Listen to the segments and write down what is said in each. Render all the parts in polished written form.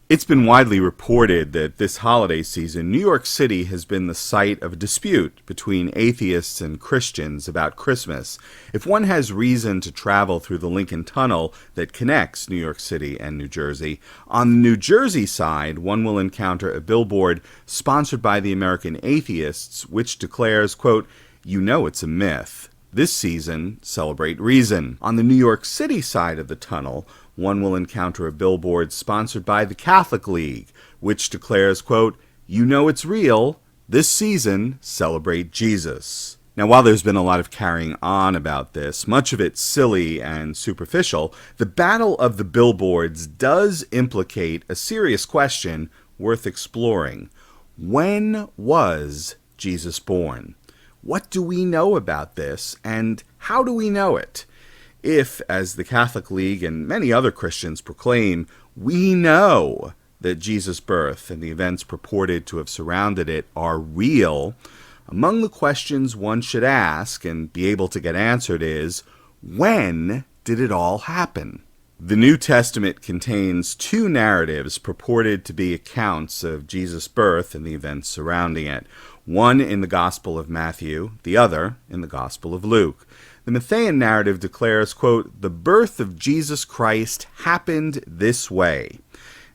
It's been widely reported that this holiday season, New York City has been the site of a dispute between atheists and Christians about Christmas. If one has reason to travel through the Lincoln Tunnel that connects New York City and New Jersey, on the New Jersey side, one will encounter a billboard sponsored by the American Atheists, which declares, quote, "You know it's a myth. This season, celebrate reason." On the New York City side of the tunnel, one will encounter a billboard sponsored by the Catholic League, which declares, quote, "You know it's real. This season, celebrate Jesus." Now, while there's been a lot of carrying on about this, much of it silly and superficial, the battle of the billboards does implicate a serious question worth exploring. When was Jesus born? What do we know about this, and how do we know it? If, as the Catholic League and many other Christians proclaim, we know that Jesus' birth and the events purported to have surrounded it are real, among the questions one should ask and be able to get answered is, when did it all happen? The New Testament contains two narratives purported to be accounts of Jesus' birth and the events surrounding it, one in the Gospel of Matthew, the other in the Gospel of Luke. The Matthean narrative declares, quote, "The birth of Jesus Christ happened this way."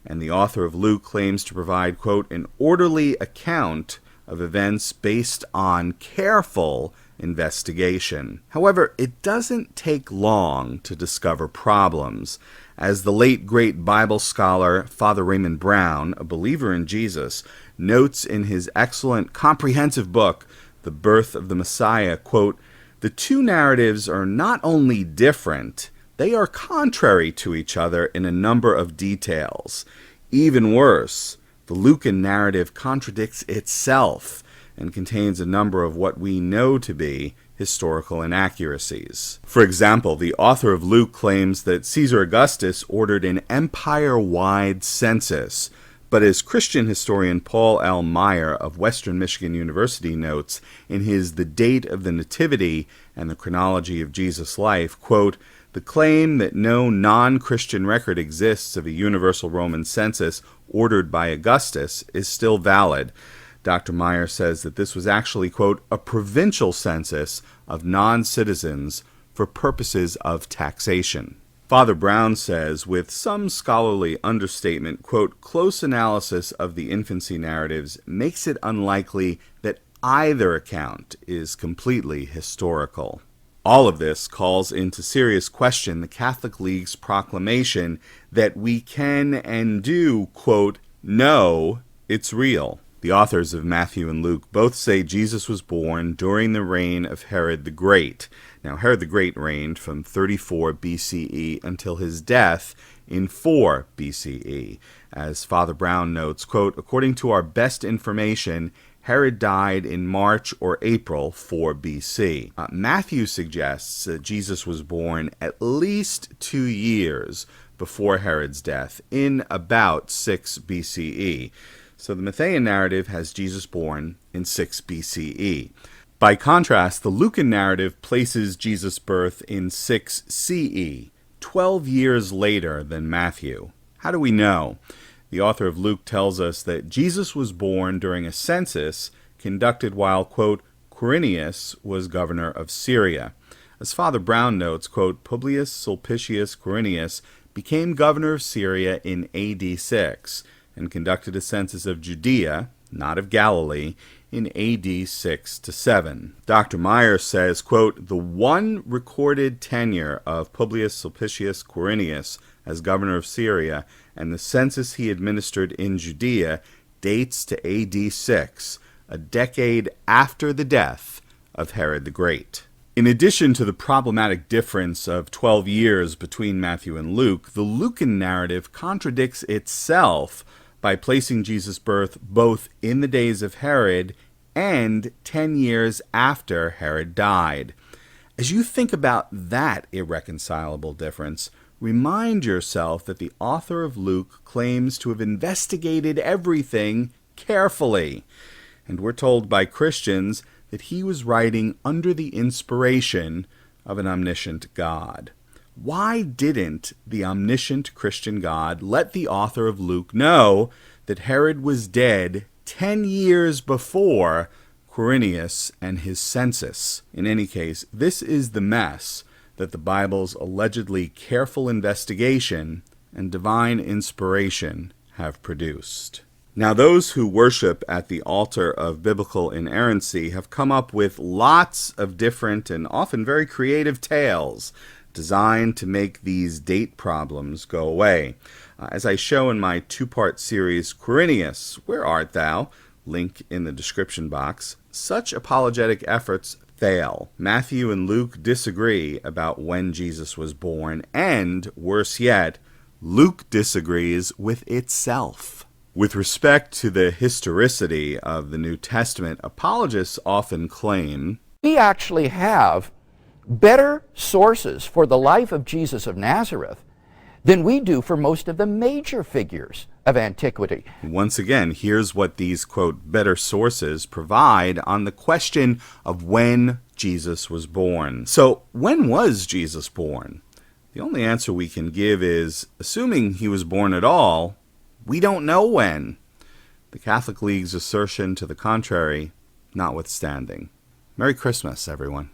And the author of Luke claims to provide, quote, "an orderly account of events based on careful investigation." However, it doesn't take long to discover problems. As the late great Bible scholar Father Raymond Brown, a believer in Jesus, notes in his excellent comprehensive book, The Birth of the Messiah, quote, "The two narratives are not only different, they are contrary to each other in a number of details. Even worse, the Lucan narrative contradicts itself and contains a number of what we know to be historical inaccuracies. For example, the author of Luke claims that Caesar Augustus ordered an empire-wide census, but as Christian historian Paul L. Meyer of Western Michigan University notes in his The Date of the Nativity and the Chronology of Jesus' Life, quote, "The claim that no non-Christian record exists of a universal Roman census ordered by Augustus is still valid." Dr. Meyer says that this was actually, quote, "a provincial census of non-citizens for purposes of taxation." Father Brown says, with some scholarly understatement, quote, "Close analysis of the infancy narratives makes it unlikely that either account is completely historical." All of this calls into serious question the Catholic League's proclamation that we can and do, quote, "know it's real." The authors of Matthew and Luke both say Jesus was born during the reign of Herod the Great. Now, Herod the Great reigned from 34 BCE until his death in 4 BCE. As Father Brown notes, quote, "According to our best information, Herod died in March or April 4 BC. Matthew suggests that Jesus was born at least 2 years before Herod's death, in about 6 BCE. So the Matthean narrative has Jesus born in 6 BCE. By contrast, the Lucan narrative places Jesus' birth in 6 CE, 12 years later than Matthew. How do we know? The author of Luke tells us that Jesus was born during a census conducted while, quote, "Quirinius was governor of Syria." As Father Brown notes, quote, "Publius Sulpicius Quirinius became governor of Syria in AD 6 and conducted a census of Judea, not of Galilee, in AD 6 to 7. Dr. Meyer says, quote, "The one recorded tenure of Publius Sulpicius Quirinius as governor of Syria and the census he administered in Judea dates to AD 6, a decade after the death of Herod the Great." In addition to the problematic difference of 12 years between Matthew and Luke, the Lucan narrative contradicts itself by placing Jesus' birth both in the days of Herod and 10 years after Herod died. As you think about that irreconcilable difference, remind yourself that the author of Luke claims to have investigated everything carefully, and we're told by Christians that he was writing under the inspiration of an omniscient God. Why didn't the omniscient Christian God let the author of Luke know that Herod was dead 10 years before Quirinius and his census? In any case, this is the mess that the Bible's allegedly careful investigation and divine inspiration have produced. Now, those who worship at the altar of biblical inerrancy have come up with lots of different and often very creative tales designed to make these date problems go away. As I show in my two-part series, Quirinius, Where Art Thou? Link in the description box, such apologetic efforts fail. Matthew and Luke disagree about when Jesus was born, and, worse yet, Luke disagrees with itself. With respect to the historicity of the New Testament, apologists often claim, we actually have better sources for the life of Jesus of Nazareth than we do for most of the major figures of antiquity. Once again, here's what these, quote, better sources provide on the question of when Jesus was born. So, when was Jesus born? The only answer we can give is, assuming he was born at all, we don't know when. The Catholic League's assertion to the contrary notwithstanding. Merry Christmas, everyone.